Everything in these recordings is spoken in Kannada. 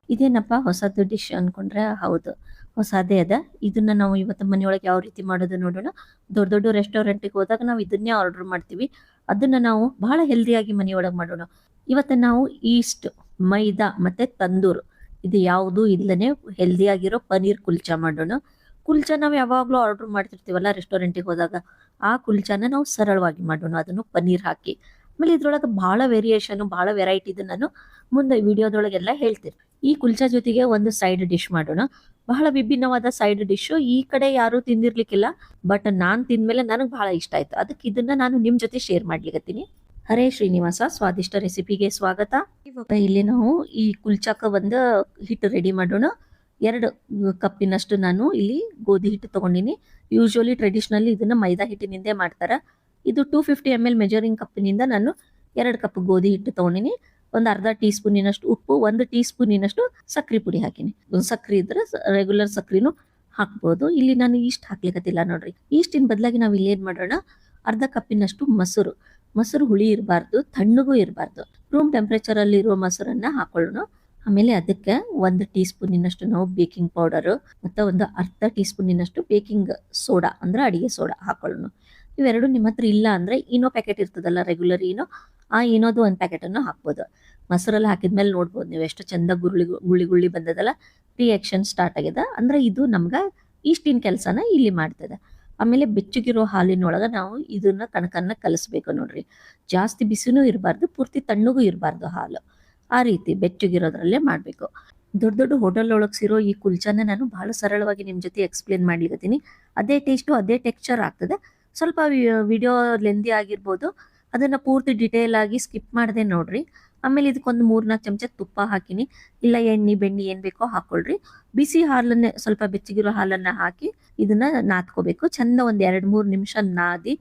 ಇದೇನಪ್ಪ ಹೊಸದು ಡಿಶ್ ಅನ್ಕೊಂಡ್ರೆ ಹೌದು, ಹೊಸದೇ ಅದ. ಇದನ್ನ ನಾವು ಇವತ್ತು ಮನೆಯೊಳಗೆ ಯಾವ ರೀತಿ ಮಾಡೋದು ನೋಡೋಣ. ದೊಡ್ಡ ದೊಡ್ಡ ರೆಸ್ಟೋರೆಂಟಿಗೆ ಹೋದಾಗ ನಾವು ಇದನ್ನೇ ಆರ್ಡರ್ ಮಾಡ್ತೀವಿ. ಅದನ್ನ ನಾವು ಬಹಳ ಹೆಲ್ದಿಯಾಗಿ ಮನೆಯೊಳಗೆ ಮಾಡೋಣ. ಇವತ್ತು ನಾವು ಈಸ್ಟ್, ಮೈದಾ ಮತ್ತೆ ತಂದೂರ್ ಇದು ಯಾವುದು ಇಲ್ಲನೆ ಹೆಲ್ದಿಯಾಗಿರೋ ಪನೀರ್ ಕುಲ್ಚಾ ಮಾಡೋಣ. ಕುಲ್ಚಾ ನಾವು ಯಾವಾಗ್ಲೂ ಆರ್ಡರ್ ಮಾಡ್ತಿರ್ತೀವಲ್ಲ ರೆಸ್ಟೋರೆಂಟಿಗೆ ಹೋದಾಗ, ಆ ಕುಲ್ಚಾನ ನಾವು ಸರಳವಾಗಿ ಮಾಡೋಣ, ಅದನ್ನು ಪನೀರ್ ಹಾಕಿ. ಆಮೇಲೆ ಇದ್ರೊಳಗೆ ಬಹಳ ವೇರಿಯೇಷನ್, ಬಹಳ ವೆರೈಟಿ ಇದೆ. ನಾನು ಮುಂದೆ ವಿಡಿಯೋದೊಳಗೆಲ್ಲ ಹೇಳ್ತೀನಿ. ಈ ಕುಲ್ಚಾ ಜೊತೆಗೆ ಒಂದು ಸೈಡ್ ಡಿಶ್ ಮಾಡೋಣ. ಬಹಳ ವಿಭಿನ್ನವಾದ ಸೈಡ್ ಡಿಶ್. ಈ ಕಡೆ ಯಾರು ತಿಂದಿರ್ಲಿಕ್ಕಿಲ್ಲ, ಬಟ್ ನಾನ್ ತಿಂದ್ಮೇಲೆ ನನಗೆ ಬಹಳ ಇಷ್ಟ ಆಯ್ತು. ಅದಕ್ಕೆ ಇದನ್ನ ನಾನು ನಿಮ್ ಜೊತೆ ಶೇರ್ ಮಾಡ್ಲಿಕತ್ತೀನಿ. ಹರೇ ಶ್ರೀನಿವಾಸ, ಸ್ವಾದಿಷ್ಟ ರೆಸಿಪಿಗೆ ಸ್ವಾಗತ. ಇವಾಗ ಇಲ್ಲಿ ನಾವು ಈ ಕುಲ್ಚಾಕ ಒಂದು ಹಿಟ್ಟು ರೆಡಿ ಮಾಡೋಣ. 2 ಕಪ್ಪಿನಷ್ಟು ನಾನು ಇಲ್ಲಿ ಗೋಧಿ ಹಿಟ್ಟು ತಗೊಂಡಿನಿ. ಯೂಶುವಲಿ ಟ್ರೆಡಿಷನಲಿ ಇದನ್ನ ಮೈದಾ ಹಿಟ್ಟಿನಿಂದ ಮಾಡ್ತಾರ. ಇದು 250 ml ಮೆಜರಿಂಗ್ ಕಪ್ಪಿನಿಂದ ನಾನು 2 ಕಪ್ ಗೋಧಿ ಹಿಟ್ಟು ತಗೊಂಡಿನಿ. ಒಂದು ಅರ್ಧ ಟೀ ಸ್ಪೂನಿನಷ್ಟು ಉಪ್ಪು, 1 ಟೀ ಸ್ಪೂನಿನಷ್ಟು ಸಕ್ರೆ ಪುಡಿ ಹಾಕಿನಿ. ಸಕ್ರೆ ಇದ್ರೆ ರೆಗ್ಯುಲರ್ ಸಕ್ರಿನೂ ಹಾಕ್ಬೋದು. ಇಲ್ಲಿ ನಾನು ಈಸ್ಟ್ ಹಾಕ್ಲಿಕ್ಕತ್ತಿಲ್ಲ ನೋಡ್ರಿ. ಈಸ್ಟಿನ ಬದಲಾಗಿ ನಾವು ಇಲ್ಲಿ ಏನ್ ಮಾಡೋಣ, ಅರ್ಧ ಕಪ್ಪಿನಷ್ಟು ಮೊಸರು ಹುಳಿ ಇರಬಾರ್ದು, ತಣ್ಣಗೂ ಇರಬಾರ್ದು. ರೂಮ್ ಟೆಂಪರೇಚರ್ ಅಲ್ಲಿ ಇರುವ ಮೊಸರನ್ನ ಹಾಕೊಳ್ಳೋಣ. ಆಮೇಲೆ ಅದಕ್ಕೆ 1 ಟೀ ಸ್ಪೂನಿನಷ್ಟು ನಾವು ಬೇಕಿಂಗ್ ಪೌಡರ್ ಮತ್ತೆ ಒಂದು ಅರ್ಧ ಟೀ ಸ್ಪೂನಿನಷ್ಟು ಬೇಕಿಂಗ್ ಸೋಡಾ ಅಂದ್ರೆ ಅಡಿಗೆ ಸೋಡಾ ಹಾಕೊಳ್ಳೋಣ. ಇವೆರಡು ನಿಮ್ಮ ಹತ್ರ ಇಲ್ಲ ಅಂದ್ರೆ ಈನೋ ಪ್ಯಾಕೆಟ್ ಇರ್ತದಲ್ಲ, ರೆಗ್ಯುಲರ್ ಈನೋ, ಆ ಏನೋದು ಒಂದು ಪ್ಯಾಕೆಟ್ ಅನ್ನು ಹಾಕ್ಬೋದು. ಮೊಸರಲ್ಲಿ ಹಾಕಿದ್ಮೇಲೆ ನೋಡ್ಬೋದು ನೀವು ಎಷ್ಟು ಚಂದ ಗುಳ್ಳಿ ಬಂದದಲ್ಲ, ರಿಯಾಕ್ಷನ್ ಸ್ಟಾರ್ಟ್ ಆಗಿದೆ ಅಂದ್ರೆ ಇದು ನಮ್ಗ ಈಸ್ಟಿನ ಕೆಲಸನ ಇಲ್ಲಿ ಮಾಡ್ತದೆ. ಆಮೇಲೆ ಬೆಚ್ಚಗಿರೋ ಹಾಲಿನೊಳಗ ನಾವು ಇದನ್ನ ಕಣಕನ್ನ ಕಲಿಸ್ಬೇಕು ನೋಡ್ರಿ. ಜಾಸ್ತಿ ಬಿಸಿನೂ ಇರಬಾರ್ದು, ಪೂರ್ತಿ ತಣ್ಣಗೂ ಇರಬಾರ್ದು ಹಾಲು. ಆ ರೀತಿ ಬೆಚ್ಚಗಿರೋದ್ರಲ್ಲೇ ಮಾಡ್ಬೇಕು. ದೊಡ್ಡ ದೊಡ್ಡ ಹೋಟೆಲ್ ಒಳಗೆ ಸಿರೋ ಈ ಕುಲ್ಚಾನ ನಾನು ಬಹಳ ಸರಳವಾಗಿ ನಿಮ್ ಜೊತೆ ಎಕ್ಸ್ಪ್ಲೇನ್ ಮಾಡ್ಲಿಕತ್ತೀನಿ. ಅದೇ ಟೇಸ್ಟು ಅದೇ ಟೆಕ್ಸ್ಚರ್ ಆಗ್ತದೆ. ಸ್ವಲ್ಪ ವಿಡಿಯೋ ಲೆಂದಿ ಆಗಿರ್ಬೋದು, ಅದನ್ನ ಪೂರ್ತಿ ಡಿಟೇಲ್ ಆಗಿ ಸ್ಕಿಪ್ ಮಾಡದೆ ನೋಡ್ರಿ. ಆಮೇಲೆ ಇದಕ್ಕೊಂದು 3-4 ಚಮಚ ತುಪ್ಪ ಹಾಕಿನಿ. ಇಲ್ಲ ಎಣ್ಣೆ ಬೆಣ್ಣೆ ಏನ್ ಬೇಕೋ ಹಾಕೊಳ್ರಿ. ಬಿಸಿ ಹಾಲನ್ನೇ, ಸ್ವಲ್ಪ ಬೆಚ್ಚಗಿರೋ ಹಾಲನ್ನ ಹಾಕಿ ಇದನ್ನ ನಾದ್ಕೋಬೇಕು. ಚಂದ ಒಂದ್ 2-3 ನಿಮಿಷ ನಾದಿ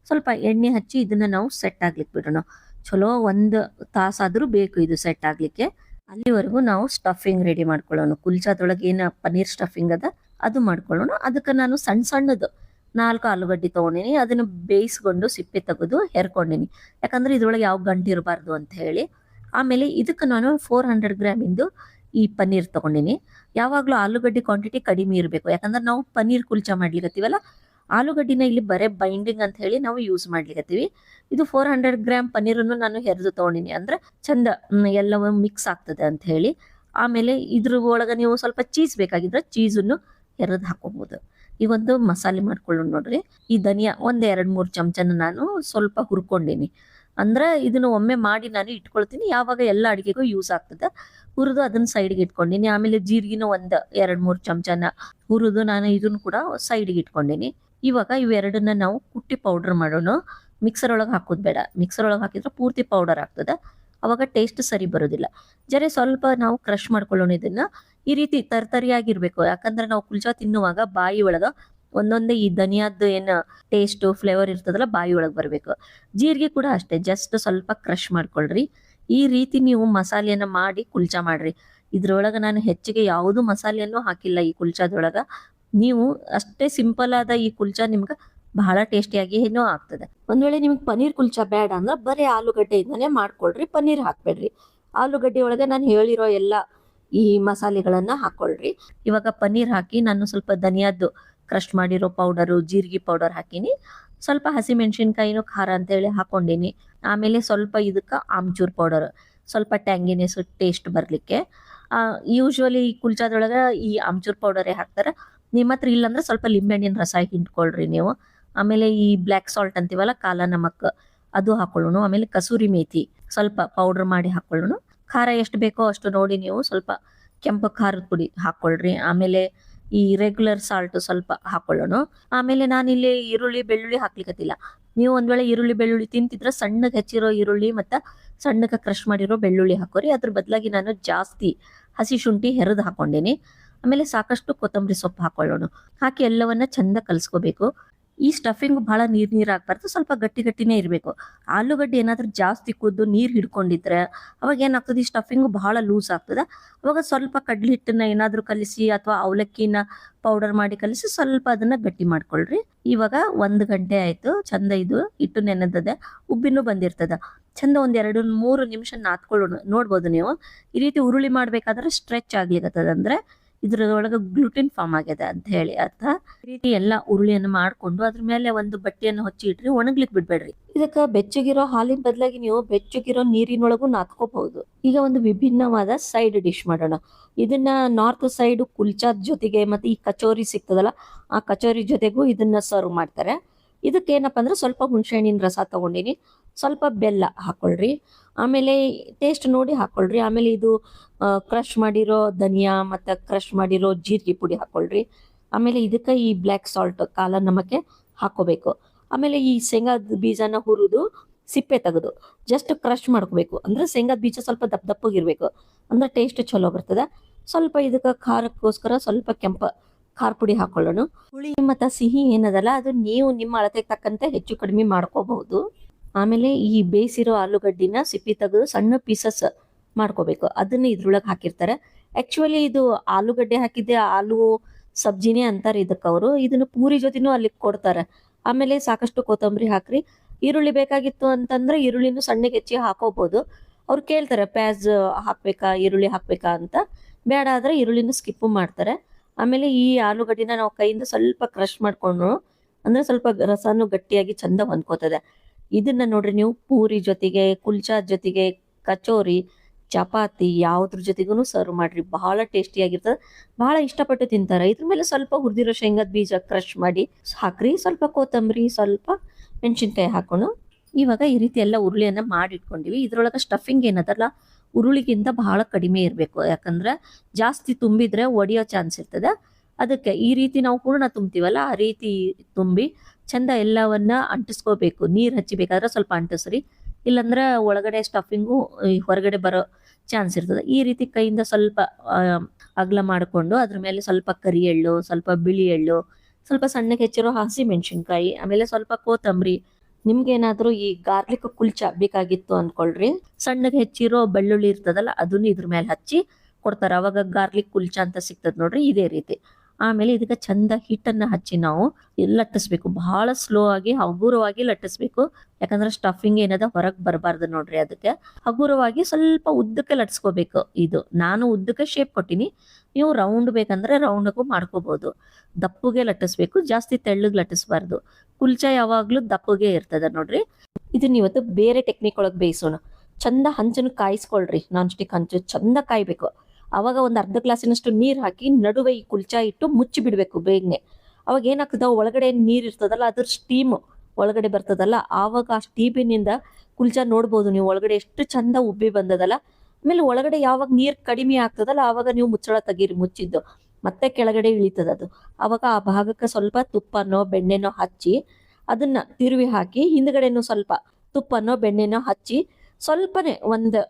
ಸ್ವಲ್ಪ ಎಣ್ಣೆ ಹಚ್ಚಿ ಇದನ್ನ ನಾವು ಸೆಟ್ ಆಗ್ಲಿಕ್ಕೆ ಬಿಡೋಣ. ಚಲೋ 1 ತಾಸಾದ್ರೂ ಬೇಕು ಇದು ಸೆಟ್ ಆಗ್ಲಿಕ್ಕೆ. ಅಲ್ಲಿವರೆಗೂ ನಾವು ಸ್ಟಫಿಂಗ್ ರೆಡಿ ಮಾಡ್ಕೊಳ್ಳೋಣ. ಕುಲ್ಚಾದೊಳಗೆ ಏನ ಪನೀರ್ ಸ್ಟಫಿಂಗ್ ಅದ ಅದು ಮಾಡ್ಕೊಳ್ಳೋಣ. ಅದಕ್ಕೆ ನಾನು ಸಣ್ಣದು 4 ಆಲೂಗಡ್ಡೆ ತಗೊಂಡಿನಿ. ಅದನ್ನ ಬೇಯಿಸ್ಕೊಂಡು ಸಿಪ್ಪೆ ತೆಗೆದು ಹೆರ್ಕೊಂಡಿನಿ, ಯಾಕಂದ್ರೆ ಇದ್ರೊಳಗೆ ಯಾವ ಗಂಟು ಇರಬಾರ್ದು ಅಂತ ಹೇಳಿ. ಆಮೇಲೆ ಇದಕ್ಕೆ ನಾನು 400 ಗ್ರಾಮ್ ಇಂದು ಈ ಪನ್ನೀರ್ ತಗೊಂಡಿನಿ. ಯಾವಾಗ್ಲೂ ಆಲೂಗಡ್ಡೆ ಕ್ವಾಂಟಿಟಿ ಕಡಿಮೆ ಇರಬೇಕು, ಯಾಕಂದ್ರೆ ನಾವು ಪನ್ನೀರ್ ಕುಲ್ಚಾ ಮಾಡ್ಲಿಕತ್ತೀವಲ್ಲ, ಆಲೂಗಡ್ಡಿನ ಇಲ್ಲಿ ಬರೇ ಬೈಂಡಿಂಗ್ ಅಂತ ಹೇಳಿ ನಾವು ಯೂಸ್ ಮಾಡ್ಲಿಕತ್ತೀವಿ. ಇದು 400 ಗ್ರಾಮ್ ಪನ್ನೀರನ್ನು ನಾನು ಹೆರೆದು ತಗೊಂಡಿನಿ, ಅಂದ್ರೆ ಚಂದ ಎಲ್ಲವೂ ಮಿಕ್ಸ್ ಆಗ್ತದೆ ಅಂತ ಹೇಳಿ. ಆಮೇಲೆ ಇದ್ರ ಒಳಗ ನೀವು ಸ್ವಲ್ಪ ಚೀಸ್ ಬೇಕಾಗಿದ್ರೆ ಚೀಸನ್ನು ಹೆರೆದು ಹಾಕೋಬಹುದು. ಈ ಒಂದು ಮಸಾಲೆ ಮಾಡ್ಕೊಳ್ಳೋಣ ನೋಡ್ರಿ. ಈ ಧನಿಯಾ 1-2-3 ಚಮಚನ ನಾನು ಸ್ವಲ್ಪ ಹುರ್ಕೊಂಡಿನಿ. ಅಂದ್ರೆ ಇದನ್ನ ಒಮ್ಮೆ ಮಾಡಿ ನಾನು ಇಟ್ಕೊಳ್ತೀನಿ, ಯಾವಾಗ ಎಲ್ಲ ಅಡಿಗೆಗೂ ಯೂಸ್ ಆಗ್ತದೆ. ಹುರಿದು ಅದನ್ನ ಸೈಡ್ಗೆ ಇಟ್ಕೊಂಡಿನಿ. ಆಮೇಲೆ ಜೀರಿಗೆನೂ 1-2-3 ಚಮಚನ ಹುರಿದು ನಾನು ಇದನ್ನು ಕೂಡ ಸೈಡ್ಗೆ ಇಟ್ಕೊಂಡಿನಿ. ಇವಾಗ ಇವೆರಡನ್ನ ನಾವು ಕುಟ್ಟಿ ಪೌಡರ್ ಮಾಡೋಣ. ಮಿಕ್ಸರ್ ಒಳಗೆ ಹಾಕೋದು ಬೇಡ, ಮಿಕ್ಸರ್ ಒಳಗೆ ಹಾಕಿದ್ರೆ ಪೂರ್ತಿ ಪೌಡರ್ ಆಗ್ತದೆ, ಅವಾಗ ಟೇಸ್ಟ್ ಸರಿ ಬರೋದಿಲ್ಲ. ಜರೆ ಸ್ವಲ್ಪ ನಾವು ಕ್ರಶ್ ಮಾಡ್ಕೊಳ್ಳೋಣ ಇದನ್ನ. ಈ ರೀತಿ ತರ್ತರಿಯಾಗಿರ್ಬೇಕು, ಯಾಕಂದ್ರೆ ನಾವು ಕುಲ್ಚಾ ತಿನ್ನುವಾಗ ಬಾಯಿ ಒಳಗ ಒಂದೊಂದೇ ಈ ಧನಿಯಾದ್ದು ಏನ್ ಟೇಸ್ಟ್ ಫ್ಲೇವರ್ ಇರ್ತದಲ್ಲ ಬಾಯಿ ಒಳಗೆ ಬರ್ಬೇಕು. ಜೀರಿಗೆ ಕೂಡ ಅಷ್ಟೇ, ಜಸ್ಟ್ ಸ್ವಲ್ಪ ಕ್ರಶ್ ಮಾಡ್ಕೊಳ್ರಿ. ಈ ರೀತಿ ನೀವು ಮಸಾಲೆಯನ್ನ ಮಾಡಿ ಕುಲ್ಚಾ ಮಾಡ್ರಿ. ಇದ್ರೊಳಗ ನಾನು ಹೆಚ್ಚಿಗೆ ಯಾವುದು ಮಸಾಲೆಯನ್ನು ಹಾಕಿಲ್ಲ ಈ ಕುಲ್ಚಾದೊಳಗ. ನೀವು ಅಷ್ಟೇ ಸಿಂಪಲ್ ಆದ ಈ ಕುಲ್ಚಾ ನಿಮ್ಗ ಬಹಳ ಟೇಸ್ಟಿಯಾಗಿ ಏನೋ ಆಗ್ತದೆ. ಒಂದ್ ವೇಳೆ ನಿಮ್ಗೆ ಪನೀರ್ ಕುಲ್ಚಾ ಬೇಡ ಅಂದ್ರೆ ಬರೀ ಆಲೂಗಡ್ಡೆಯಿಂದನೇ ಮಾಡ್ಕೊಳ್ರಿ, ಪನ್ನೀರ್ ಹಾಕ್ಬೇಡ್ರಿ. ಆಲೂಗಡ್ಡೆ ಒಳಗೆ ನಾನು ಹೇಳಿರೋ ಎಲ್ಲ ಈ ಮಸಾಲೆಗಳನ್ನ ಹಾಕೊಳ್ರಿ. ಇವಾಗ ಪನ್ನೀರ್ ಹಾಕಿ ನಾನು ಸ್ವಲ್ಪ ಧನಿಯಾದ್ದು ಕ್ರಶ್ ಮಾಡಿರೋ ಪೌಡರು, ಜೀರಿಗೆ ಪೌಡರ್ ಹಾಕಿನಿ. ಸ್ವಲ್ಪ ಹಸಿಮೆಣಸಿನ್ಕಾಯಿನೂ ಖಾರ ಅಂತ ಹೇಳಿ ಹಾಕೊಂಡಿನಿ. ಆಮೇಲೆ ಸ್ವಲ್ಪ ಇದಕ್ಕ ಆಮ್ಚೂರ್ ಪೌಡರ್, ಸ್ವಲ್ಪ ಟ್ಯಾಂಗಿನೆಸ್ ಟೇಸ್ಟ್ ಬರ್ಲಿಕ್ಕೆ. ಯೂಶುವಲಿ ಈ ಕುಲ್ಚಾದೊಳಗ ಈ ಆಮ್ಚೂರ್ ಪೌಡರೇ ಹಾಕ್ತಾರ. ನಿಮ್ಮ ಹತ್ರ ಇಲ್ಲಾಂದ್ರೆ ಸ್ವಲ್ಪ ಲಿಂಬೆಹಣ್ಣಿನ ರಸ ಹಿಂಡ್ಕೊಳ್ರಿ ನೀವು. ಆಮೇಲೆ ಈ ಬ್ಲ್ಯಾಕ್ ಸಾಲ್ಟ್ ಅಂತೀವಲ್ಲ, ಕಾಲ ನಮಕ್, ಅದು ಹಾಕೊಳ್ಳೋಣ. ಆಮೇಲೆ ಕಸೂರಿ ಮೇಥಿ ಸ್ವಲ್ಪ ಪೌಡರ್ ಮಾಡಿ ಹಾಕೊಳ್ಳೋಣ. ಖಾರ ಎಷ್ಟು ಬೇಕೋ ಅಷ್ಟು ನೋಡಿ ನೀವು ಸ್ವಲ್ಪ ಕೆಂಪು ಖಾರದ ಪುಡಿ ಹಾಕೊಳ್ರಿ. ಆಮೇಲೆ ಈ ರೆಗ್ಯುಲರ್ ಸಾಲ್ಟ್ ಸ್ವಲ್ಪ ಹಾಕೊಳ್ಳೋಣ. ಆಮೇಲೆ ನಾನಿಲ್ಲಿ ಈರುಳ್ಳಿ ಬೆಳ್ಳುಳ್ಳಿ ಹಾಕ್ಲಿಕ್ಕತ್ತಿಲ್ಲ. ನೀವು ಒಂದ್ ವೇಳೆ ಈರುಳ್ಳಿ ಬೆಳ್ಳುಳ್ಳಿ ತಿಂತಿದ್ರೆ ಸಣ್ಣಗೆ ಹೆಚ್ಚಿರೋ ಈರುಳ್ಳಿ ಮತ್ತೆ ಸಣ್ಣಗೆ ಕ್ರಶ್ ಮಾಡಿರೋ ಬೆಳ್ಳುಳ್ಳಿ ಹಾಕೋರಿ. ಅದ್ರ ಬದಲಾಗಿ ನಾನು ಜಾಸ್ತಿ ಹಸಿ ಶುಂಠಿ ಹೆರೆದು ಹಾಕೊಂಡೇನಿ. ಆಮೇಲೆ ಸಾಕಷ್ಟು ಕೊತ್ತಂಬರಿ ಸೊಪ್ಪು ಹಾಕೊಳ್ಳೋಣ. ಹಾಕಿ ಎಲ್ಲವನ್ನ ಚಂದ ಕಲ್ಸ್ಕೋಬೇಕು. ಈ ಸ್ಟಫಿಂಗ್ ಬಹಳ ನೀರ್ ಆಗ್ಬಾರ್ದು, ಸ್ವಲ್ಪ ಗಟ್ಟಿನೇ ಇರಬೇಕು. ಆಲೂಗಡ್ಡೆ ಏನಾದ್ರೂ ಜಾಸ್ತಿ ಕುದ್ದು ನೀರ್ ಹಿಡ್ಕೊಂಡಿದ್ರೆ ಅವಾಗ ಏನಾಗ್ತದೆ, ಈ ಸ್ಟಫಿಂಗ್ ಬಹಳ ಲೂಸ್ ಆಗ್ತದೆ. ಅವಾಗ ಸ್ವಲ್ಪ ಕಡ್ಲಿ ಹಿಟ್ಟನ್ನ ಏನಾದ್ರೂ ಕಲಿಸಿ ಅಥವಾ ಅವಲಕ್ಕಿನ ಪೌಡರ್ ಮಾಡಿ ಕಲಿಸಿ ಸ್ವಲ್ಪ ಅದನ್ನ ಗಟ್ಟಿ ಮಾಡ್ಕೊಳ್ರಿ. ಇವಾಗ 1 ಗಂಟೆ ಆಯ್ತು, ಚಂದ ಇದು ಹಿಟ್ಟು ನೆನೆದದೆ, ಉಬ್ಬಿನೂ ಬಂದಿರ್ತದ. ಚಂದ ಒಂದ್ 2-3 ನಿಮಿಷ ನಾದ್ಕೊಳ್ಳೋಣ. ನೋಡ್ಬೋದು ನೀವು. ಈ ರೀತಿ ಉರುಳಿ ಮಾಡ್ಬೇಕಾದ್ರೆ ಸ್ಟ್ರೆಚ್ ಆಗ್ಲಿಕತ್ತದ ಅಂದ್ರೆ ಇದ್ರೊಳಗ ಗ್ಲುಟಿನ್ ಫಾರ್ಮ್ ಆಗ್ಯದ ಅಂತ ಹೇಳಿ ಅರ್ಥ. ಈ ರೀತಿ ಎಲ್ಲಾ ಉರುಳಿಯನ್ನು ಮಾಡ್ಕೊಂಡು ಅದ್ರ ಮೇಲೆ ಒಂದು ಬಟ್ಟೆಯನ್ನು ಹೊಚ್ಚಿ ಇಟ್ರಿ, ಒಣಗ್ಲಿಕ್ ಬಿಡ್ಬೇಡ್ರಿ. ಇದಕ್ಕ ಬೆಚ್ಚಗಿರೋ ಹಾಲಿನ ಬದಲಾಗಿ ನೀವು ಬೆಚ್ಚಗಿರೋ ನೀರಿನೊಳಗೂ ನಾದ್ಕೋಬಹುದು. ಈಗ ಒಂದು ವಿಭಿನ್ನವಾದ ಸೈಡ್ ಡಿಶ್ ಮಾಡೋಣ. ಇದನ್ನ ನಾರ್ತ್ ಸೈಡ್ ಕುಲ್ಚಾದ್ ಜೊತೆಗೆ ಮತ್ತೆ ಈ ಕಚೋರಿ ಸಿಗ್ತದಲ್ಲ, ಆ ಕಚೋರಿ ಜೊತೆಗೂ ಇದನ್ನ ಸರ್ವ್ ಮಾಡ್ತಾರೆ. ಇದಕ್ಕೆ ಏನಪ್ಪಾ ಅಂದ್ರೆ ಸ್ವಲ್ಪ ಹುಣಸೆಹಣ್ಣಿನ ರಸ ತಗೊಂಡಿನಿ, ಸ್ವಲ್ಪ ಬೆಲ್ಲ ಹಾಕೊಳ್ರಿ, ಆಮೇಲೆ ಟೇಸ್ಟ್ ನೋಡಿ ಹಾಕೊಳ್ರಿ. ಆಮೇಲೆ ಇದು ಕ್ರಶ್ ಮಾಡಿರೋ ಧನಿಯಾ ಮತ್ತೆ ಕ್ರಶ್ ಮಾಡಿರೋ ಜೀರಿಗೆ ಪುಡಿ ಹಾಕೊಳ್ರಿ. ಆಮೇಲೆ ಇದಕ್ಕೆ ಈ ಬ್ಲ್ಯಾಕ್ ಸಾಲ್ಟ್ ಕಾಲ ನಮಕ್ಕೆ ಹಾಕೋಬೇಕು. ಆಮೇಲೆ ಈ ಶೇಂಗಾದ ಬೀಜನ ಹುರಿದು ಸಿಪ್ಪೆ ತೆಗೆದು ಜಸ್ಟ್ ಕ್ರಶ್ ಮಾಡ್ಕೋಬೇಕು. ಅಂದ್ರೆ ಶೇಂಗಾದ ಬೀಜ ಸ್ವಲ್ಪ ದಪ್ಪ ದಪ್ಪಗಿರ್ಬೇಕು, ಅಂದ್ರೆ ಟೇಸ್ಟ್ ಚಲೋ ಬರ್ತದೆ. ಸ್ವಲ್ಪ ಇದಕ್ಕೆ ಖಾರಕ್ಕೋಸ್ಕರ ಸ್ವಲ್ಪ ಖಾರ ಪುಡಿ ಹಾಕೊಳ್ಳೋಣ. ಹುಳಿ ಮತ್ತು ಸಿಹಿ ಏನದಲ್ಲ ಅದು ನೀವು ನಿಮ್ಮ ಅಳತೆಗೆ ತಕ್ಕಂತೆ ಹೆಚ್ಚು ಕಡಿಮೆ ಮಾಡ್ಕೋಬಹುದು. ಆಮೇಲೆ ಈ ಬೇಯಿಸಿರೋ ಆಲೂಗಡ್ಡಿನ ಸಿಪ್ಪಿ ತೆಗೆದು ಸಣ್ಣ ಪೀಸಸ್ ಮಾಡ್ಕೋಬೇಕು. ಅದನ್ನ ಇದ್ರೊಳಗೆ ಹಾಕಿರ್ತಾರೆ. ಆಕ್ಚುಲಿ ಇದು ಆಲೂಗಡ್ಡೆ ಹಾಕಿದ್ದೆ ಆಲೂ ಸಬ್ಜಿನೇ ಅಂತಾರೆ ಇದಕ್ಕೆ ಅವರು. ಇದನ್ನ ಪೂರಿ ಜೊತೆನೂ ಅಲ್ಲಿ ಕೊಡ್ತಾರೆ. ಆಮೇಲೆ ಸಾಕಷ್ಟು ಕೊತ್ತಂಬರಿ ಹಾಕ್ರಿ. ಈರುಳ್ಳಿ ಬೇಕಾಗಿತ್ತು ಅಂತಂದ್ರೆ ಈರುಳ್ಳಿನೂ ಸಣ್ಣಗೆ ಹೆಚ್ಚಿ ಹಾಕೋಬಹುದು. ಅವ್ರು ಕೇಳ್ತಾರೆ ಪ್ಯಾಜ್ ಹಾಕ್ಬೇಕಾ ಈರುಳ್ಳಿ ಹಾಕ್ಬೇಕಾ ಅಂತ. ಬೇಡ ಆದ್ರೆ ಈರುಳ್ಳಿನೂ ಸ್ಕಿಪ್ ಮಾಡ್ತಾರೆ. ಆಮೇಲೆ ಈ ಆಲೂಗಡ್ಡಿನ ನಾವು ಕೈಯಿಂದ ಸ್ವಲ್ಪ ಕ್ರಶ್ ಮಾಡ್ಕೊಂಡು ಅಂದ್ರೆ ಸ್ವಲ್ಪ ರಸನು ಗಟ್ಟಿಯಾಗಿ ಚಂದ ಹೊಂದ್ಕೋತದೆ. ಇದನ್ನ ನೋಡ್ರಿ ನೀವು ಪೂರಿ ಜೊತೆಗೆ, ಕುಲ್ಚಾ ಜೊತೆಗೆ, ಕಚೋರಿ, ಚಪಾತಿ ಯಾವ್ದ್ರ ಜೊತೆಗೂ ಸರ್ವ್ ಮಾಡ್ರಿ. ಬಹಳ ಟೇಸ್ಟಿಯಾಗಿರ್ತದೆ, ಬಹಳ ಇಷ್ಟಪಟ್ಟು ತಿಂತಾರೆ. ಇದ್ರ ಮೇಲೆ ಸ್ವಲ್ಪ ಹುರಿದಿರೋ ಶೇಂಗಾದ ಬೀಜ ಕ್ರಶ್ ಮಾಡಿ ಹಾಕ್ರಿ, ಸ್ವಲ್ಪ ಕೊತ್ತಂಬರಿ, ಸ್ವಲ್ಪ ಮೆಣಸಿನ್ಕಾಯಿ ಹಾಕೊಂಡು. ಇವಾಗ ಈ ರೀತಿ ಎಲ್ಲ ಉರುಳಿಯನ್ನ ಮಾಡಿಟ್ಕೊಂಡಿವಿ. ಇದ್ರೊಳಗ ಸ್ಟಫಿಂಗ್ ಏನದಲ್ಲ ಉರುಳಿಗಿಂತ ಬಹಳ ಕಡಿಮೆ ಇರಬೇಕು. ಯಾಕಂದ್ರೆ ಜಾಸ್ತಿ ತುಂಬಿದ್ರೆ ಒಡೆಯೋ ಚಾನ್ಸ್ ಇರ್ತದೆ. ಅದಕ್ಕೆ ಈ ರೀತಿ ನಾವು ಹೂರ್ಣ ತುಂಬ್ತೀವಲ್ಲ ಆ ರೀತಿ ತುಂಬಿ ಚಂದ ಎಲ್ಲವನ್ನ ಅಂಟಿಸ್ಕೋಬೇಕು. ನೀರ್ ಹಚ್ಚಿಬೇಕಾದ್ರೆ ಸ್ವಲ್ಪ ಅಂಟಿಸ್ರಿ, ಇಲ್ಲಾಂದ್ರೆ ಒಳಗಡೆ ಸ್ಟಫಿಂಗು ಹೊರಗಡೆ ಬರೋ ಚಾನ್ಸ್ ಇರ್ತದೆ. ಈ ರೀತಿ ಕೈಯಿಂದ ಸ್ವಲ್ಪ ಅಗಲ ಮಾಡಿಕೊಂಡು ಅದ್ರ ಮೇಲೆ ಸ್ವಲ್ಪ ಕರಿ ಎಳ್ಳು, ಸ್ವಲ್ಪ ಬಿಳಿ ಎಳ್ಳು, ಸ್ವಲ್ಪ ಸಣ್ಣಗೆ ಹೆಚ್ಚಿರೋ ಹಸಿ ಮೆಣಸಿನ್ಕಾಯಿ, ಆಮೇಲೆ ಸ್ವಲ್ಪ ಕೊತ್ತಂಬರಿ. ನಿಮ್ಗೇನಾದ್ರೂ ಈ ಗಾರ್ಲಿಕ್ ಕುಲ್ಚಾ ಬೇಕಾಗಿತ್ತು ಅನ್ಕೊಳ್ರಿ, ಸಣ್ಣಗೆ ಹೆಚ್ಚಿರೋ ಬೆಳ್ಳುಳ್ಳಿ ಇರ್ತದಲ್ಲ ಅದನ್ನ ಇದ್ರ ಮೇಲೆ ಹಚ್ಚಿ ಕೊಡ್ತಾರ. ಅವಾಗ ಗಾರ್ಲಿಕ್ ಕುಲ್ಚಾ ಅಂತ ಸಿಗ್ತದ ನೋಡ್ರಿ, ಇದೇ ರೀತಿ. ಆಮೇಲೆ ಇದಕ್ಕೆ ಚಂದ ಹಿಟ್ಟನ್ನ ಹಚ್ಚಿ ನಾವು ಲಟ್ಟಿಸ್ಬೇಕು. ಬಹಳ ಸ್ಲೋ ಆಗಿ ಹಗುರವಾಗಿ ಲಟ್ಟಿಸ್ಬೇಕು. ಯಾಕಂದ್ರೆ ಸ್ಟಫಿಂಗ್ ಏನದ ಹೊರಗ್ ಬರಬಾರ್ದು ನೋಡ್ರಿ. ಅದಕ್ಕೆ ಹಗುರವಾಗಿ ಸ್ವಲ್ಪ ಉದ್ದಕ್ಕೆ ಲಟ್ಸ್ಕೋಬೇಕು. ಇದು ನಾನು ಉದ್ದಕ್ಕೆ ಶೇಪ್ ಕೊಟ್ಟಿನಿ, ನೀವು ರೌಂಡ್ ಬೇಕಂದ್ರೆ ರೌಂಡ್ಗೂ ಮಾಡ್ಕೋಬಹುದು. ದಪ್ಪಗೆ ಲಟ್ಟಿಸ್ಬೇಕು, ಜಾಸ್ತಿ ತೆಳ್ಳಗ್ ಲಟ್ಟಿಸ್ಬಾರ್ದು. ಕುಲ್ಚಾ ಯಾವಾಗ್ಲೂ ದಪ್ಪಗೆ ಇರ್ತದ ನೋಡ್ರಿ. ಇದನ್ನ ಇವತ್ತು ಬೇರೆ ಟೆಕ್ನಿಕ್ ಒಳಗೆ ಬೇಯಿಸೋಣ. ಚಂದ ಹಂಚನ್ನು ಕಾಯಿಸ್ಕೊಳ್ರಿ, ನಾನ್ ಸ್ಟಿಕ್ ಹಂಚು ಚಂದ ಕಾಯ್ಬೇಕು. ಅವಾಗ ಒಂದು ಅರ್ಧ ಗ್ಲಾಸಿನಷ್ಟು ನೀರ್ ಹಾಕಿ ನಡುವೆ ಈ ಕುಲ್ಚಾ ಇಟ್ಟು ಮುಚ್ಚಿ ಬಿಡ್ಬೇಕು ಬೇಗನೆ. ಅವಾಗ ಏನಾಗ್ತದ, ಒಳಗಡೆ ನೀರ್ ಇರ್ತದಲ್ಲ ಅದ್ರ ಸ್ಟೀಮ್ ಒಳಗಡೆ ಬರ್ತದಲ್ಲ, ಆವಾಗ ಆ ಸ್ಟೀಮಿನಿಂದ ಕುಲ್ಚಾ ನೋಡ್ಬೋದು ನೀವು ಒಳಗಡೆ ಎಷ್ಟು ಚಂದ ಉಬ್ಬಿ ಬಂದದಲ್ಲ. ಆಮೇಲೆ ಒಳಗಡೆ ಯಾವಾಗ ನೀರ್ ಕಡಿಮೆ ಆಗ್ತದಲ್ಲ ಆವಾಗ ನೀವು ಮುಚ್ಚಳ ತೆಗೀರಿ, ಮುಚ್ಚಿದ್ದು ಮತ್ತೆ ಕೆಳಗಡೆ ಇಳಿತದ ಅದು. ಅವಾಗ ಆ ಭಾಗಕ್ಕೆ ಸ್ವಲ್ಪ ತುಪ್ಪನೋ ಬೆಣ್ಣೆನೋ ಹಚ್ಚಿ ಅದನ್ನ ತಿರುವಿ ಹಾಕಿ, ಹಿಂದ್ಗಡೆನೂ ಸ್ವಲ್ಪ ತುಪ್ಪನೋ ಬೆಣ್ಣೆನೋ ಹಚ್ಚಿ ಸ್ವಲ್ಪನೇ ಒಂದು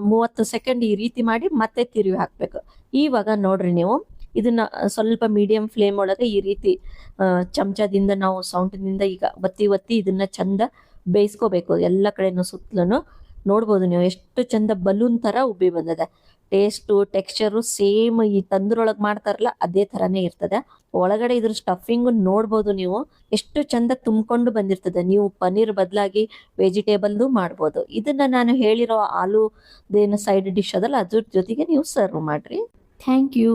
30 ಸೆಕೆಂಡ್ ಈ ರೀತಿ ಮಾಡಿ ಮತ್ತೆ ತಿರುವಿ ಹಾಕ್ಬೇಕು. ಇವಾಗ ನೋಡ್ರಿ ನೀವು ಇದನ್ನ ಸ್ವಲ್ಪ ಮೀಡಿಯಂ ಫ್ಲೇಮ್ ಒಳಗೆ ಈ ರೀತಿ ಚಮಚದಿಂದ ನಾವು ಸೌಂಟಿನಿಂದ ಈಗ ಒತ್ತಿ ಒತ್ತಿ ಇದನ್ನ ಚಂದ ಬೇಯಿಸ್ಕೋಬೇಕು. ಎಲ್ಲ ಕಡೆನೂ ಸುತ್ತಲೂ ನೋಡ್ಬೋದು ನೀವು ಎಷ್ಟು ಚಂದ ಬಲೂನ್ ತರ ಉಬ್ಬಿ ಬಂದದ. ಟೇಸ್ಟು ಟೆಕ್ಸ್ಚರು ಸೇಮ್ ಈ ತಂದ್ರೊಳಗೆ ಮಾಡ್ತಾರಲ್ಲ ಅದೇ ತರಾನೇ ಇರ್ತದೆ. ಒಳಗಡೆ ಇದ್ರ ಸ್ಟಫಿಂಗ್ ನೋಡ್ಬೋದು ನೀವು ಎಷ್ಟು ಚಂದ ತುಂಬಿಕೊಂಡು ಬಂದಿರ್ತದೆ. ನೀವು ಪನ್ನೀರ್ ಬದಲಾಗಿ ವೆಜಿಟೇಬಲ್ದು ಮಾಡ್ಬೋದು. ಇದನ್ನ ನಾನು ಹೇಳಿರೋ ಆಲೂದೇನು ಸೈಡ್ ಡಿಶ್ ಅದಲ್ಲ ಅದ್ರ ಜೊತೆಗೆ ನೀವು ಸರ್ವ್ ಮಾಡ್ರಿ. Thank you.